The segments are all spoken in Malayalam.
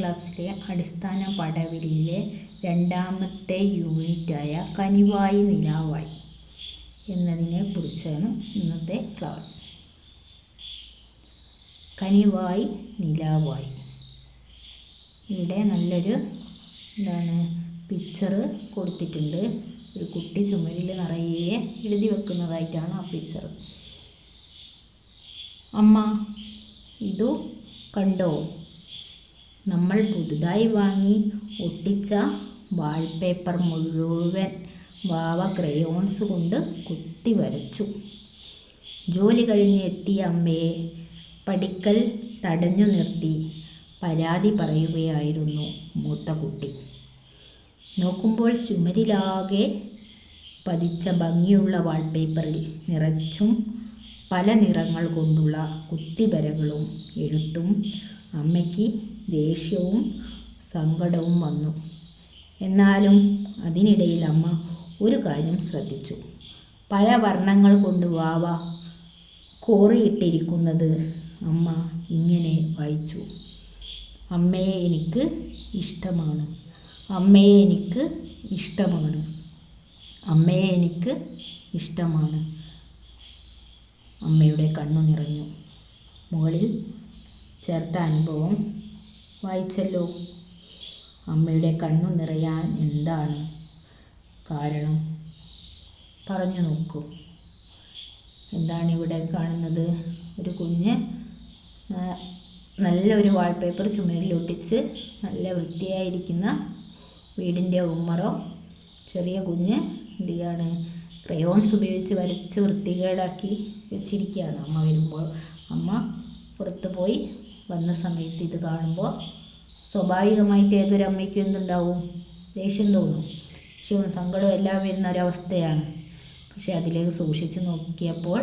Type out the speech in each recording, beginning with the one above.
ക്ലാസ്സിലെ അടിസ്ഥാന പാഠാവലിയിലെ രണ്ടാമത്തെ യൂണിറ്റായ കനിവായി നിലാവായി എന്നതിനെ കുറിച്ചാണ് ഇന്നത്തെ ക്ലാസ്. കനിവായി നിലാവായി. ഇവിടെ നല്ലൊരു പിക്ചർ കൊടുത്തിട്ടുണ്ട്. ഒരു കുട്ടി ചുമരിൽ നിറയെ എഴുതി വെക്കുന്നതായിട്ടാണ് ആ പിക്ചർ. അമ്മ ഇതു കണ്ടോ, നമ്മൾ പുതുതായി വാങ്ങി ഒട്ടിച്ച വാൾപേപ്പർ മുഴുവൻ വാവ ക്രയോൺസ് കൊണ്ട് കുത്തി വരച്ചു. ജോലി കഴിഞ്ഞ് എത്തിയ അമ്മയെ പടിക്കൽ തടഞ്ഞു നിർത്തി പരാതി പറയുകയായിരുന്നു മൂത്ത കുട്ടി. നോക്കുമ്പോൾ ചുമരിലാകെ പതിച്ച ഭംഗിയുള്ള വാൾപേപ്പറിൽ നിറച്ചും പല നിറങ്ങൾ കൊണ്ടുള്ള കുത്തിവരകളും എഴുത്തും അമ്മയ്ക്ക് ദേഷ്യവും സങ്കടവും വന്നു. എന്നാലും അതിനിടയിൽ അമ്മ ഒരു കാര്യം ശ്രദ്ധിച്ചു. പല വർണ്ണങ്ങൾ കൊണ്ട് വാവ കോറിയിട്ടിരിക്കുന്നത് അമ്മ ഇങ്ങനെ വായിച്ചു: അമ്മയെ എനിക്ക് ഇഷ്ടമാണ്, അമ്മയെ എനിക്ക് ഇഷ്ടമാണ്, അമ്മയെ എനിക്ക് ഇഷ്ടമാണ്. അമ്മയുടെ കണ്ണു നിറഞ്ഞു. മുകളിൽ ചേർത്ത അനുഭവം വായിച്ചല്ലോ. അമ്മയുടെ കണ്ണു നിറയാൻ എന്താണ് കാരണം? പറഞ്ഞു നോക്കൂ. എന്താണ് ഇവിടെ കാണുന്നത്? ഒരു കുഞ്ഞ് നല്ലൊരു വാൾപേപ്പർ ചുമരിലൊട്ടിച്ച് നല്ല വൃത്തിയായിരിക്കുന്ന വീടിൻ്റെ ഉമ്മറം ചെറിയ കുഞ്ഞ് എന്ത് ചെയ്യാണ്? ക്രയോൺസ് ഉപയോഗിച്ച് വരച്ച് വൃത്തികേടാക്കി വെച്ചിരിക്കുകയാണ്. അമ്മ വരുമ്പോൾ, അമ്മ പുറത്ത് പോയി വന്ന സമയത്ത് ഇത് കാണുമ്പോൾ സ്വാഭാവികമായിട്ട് ഏതൊരമ്മയ്ക്കും എന്തുണ്ടാവും? ദേഷ്യം തോന്നും, ദേഷ്യവും സങ്കടവും എല്ലാം വരുന്ന ഒരവസ്ഥയാണ്. പക്ഷെ അതിലേക്ക് സൂക്ഷിച്ച് നോക്കിയപ്പോൾ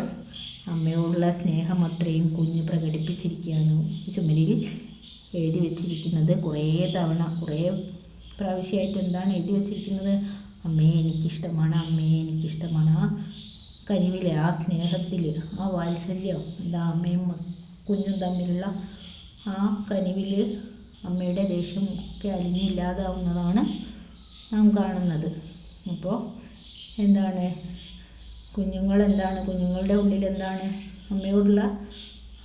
അമ്മയോടുള്ള സ്നേഹം അത്രയും കുഞ്ഞ് പ്രകടിപ്പിച്ചിരിക്കുകയാണ്. ചുമരിൽ എഴുതി വെച്ചിരിക്കുന്നത് കുറേ പ്രാവശ്യമായിട്ട് എന്താണ് എഴുതി വെച്ചിരിക്കുന്നത്? അമ്മയെ എനിക്കിഷ്ടമാണ്, അമ്മയെ എനിക്കിഷ്ടമാണ്. ആ കനിവിൽ, ആ സ്നേഹത്തിൽ, ആ വാത്സല്യം, അമ്മയും കുഞ്ഞും തമ്മിലുള്ള ആ കനിവിൽ അമ്മയുടെ ദേഷ്യം ഒക്കെ അലിഞ്ഞില്ലാതാവുന്നതാണ് നാം കാണുന്നത്. അപ്പോൾ കുഞ്ഞുങ്ങളുടെ ഉള്ളിൽ അമ്മയോടുള്ള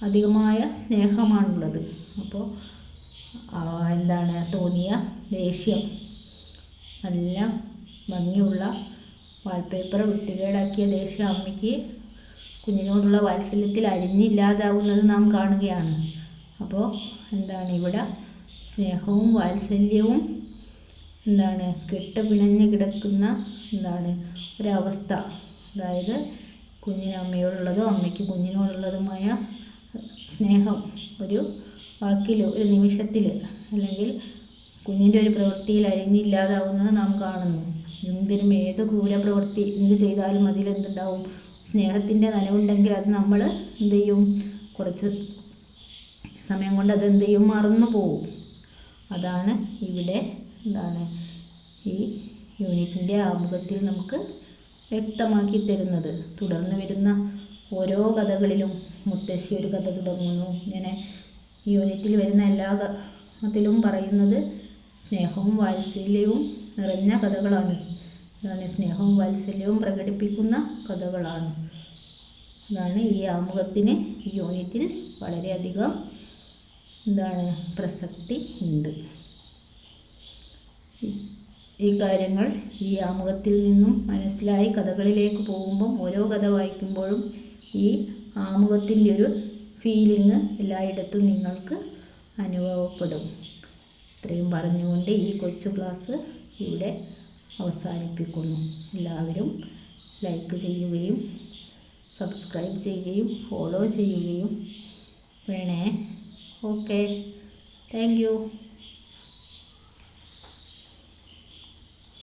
അധികമായ സ്നേഹമാണുള്ളത്. അപ്പോൾ തോന്നിയ ദേഷ്യം, നല്ല ഭംഗിയുള്ള വാൾപേപ്പർ വൃത്തികേടാക്കിയ ദേഷ്യം അമ്മയ്ക്ക് കുഞ്ഞിനോടുള്ള വാത്സല്യത്തിൽ അലിഞ്ഞില്ലാതാവുന്നത് നാം കാണുകയാണ്. അപ്പോൾ ഇവിടെ സ്നേഹവും വാത്സല്യവും കെട്ടുപിണഞ്ഞ് കിടക്കുന്ന ഒരവസ്ഥ. അതായത് കുഞ്ഞിന് അമ്മയോടുള്ളതും അമ്മയ്ക്ക് കുഞ്ഞിനോടുള്ളതുമായ സ്നേഹം ഒരു വാക്കിൽ, ഒരു നിമിഷത്തിൽ, അല്ലെങ്കിൽ കുഞ്ഞിൻ്റെ ഒരു പ്രവൃത്തിയിൽ അലിഞ്ഞില്ലാതാവുന്നത് നാം കാണുന്നു. ഏത് ക്രൂരപ്രവൃത്തി എന്ത് ചെയ്താലും അതിലെന്തുണ്ടാവും? സ്നേഹത്തിൻ്റെ നനവുണ്ടെങ്കിൽ അത് നമ്മൾ എന്ത് ചെയ്യും? കുറച്ച് സമയം കൊണ്ട് അതെന്ത് ചെയ്യും? മറന്നു പോവും. അതാണ് ഇവിടെ ഈ യൂണിറ്റിൻ്റെ ആമുഖത്തിൽ നമുക്ക് വ്യക്തമാക്കി തരുന്നത്. തുടർന്ന് വരുന്ന ഓരോ കഥകളിലും മുത്തശ്ശി ഒരു കഥ തുടങ്ങുന്നു. ഇങ്ങനെ ഈ യൂണിറ്റിൽ വരുന്ന എല്ലാ കഥയിലും പറയുന്നത് സ്നേഹവും വാത്സല്യവും നിറഞ്ഞ കഥകളാണ്. സ്നേഹവും വാത്സല്യവും പ്രകടിപ്പിക്കുന്ന കഥകളാണ്. അതാണ് ഈ ആമുഖത്തിന് ഈ യൂണിറ്റിൽ വളരെയധികം പ്രസക്തി ഉണ്ട്. ഈ കാര്യങ്ങൾ ഈ ആമുഖത്തിൽ നിന്നും മനസ്സിലായി കഥകളിലേക്ക് പോകുമ്പം, ഓരോ കഥ വായിക്കുമ്പോഴും ഈ ആമുഖത്തിൻ്റെ ഒരു ഫീലിംഗ് എല്ലായിടത്തും നിങ്ങൾക്ക് അനുഭവപ്പെടും. ഇത്രയും പറഞ്ഞുകൊണ്ട് ഈ കൊച്ചു ക്ലാസ് ഇവിടെ അവസാനിപ്പിക്കുന്നു. എല്ലാവരും ലൈക്ക് ചെയ്യുകയും സബ്സ്ക്രൈബ് ചെയ്യുകയും ഫോളോ ചെയ്യുകയും വേണേ. Okay, thank you.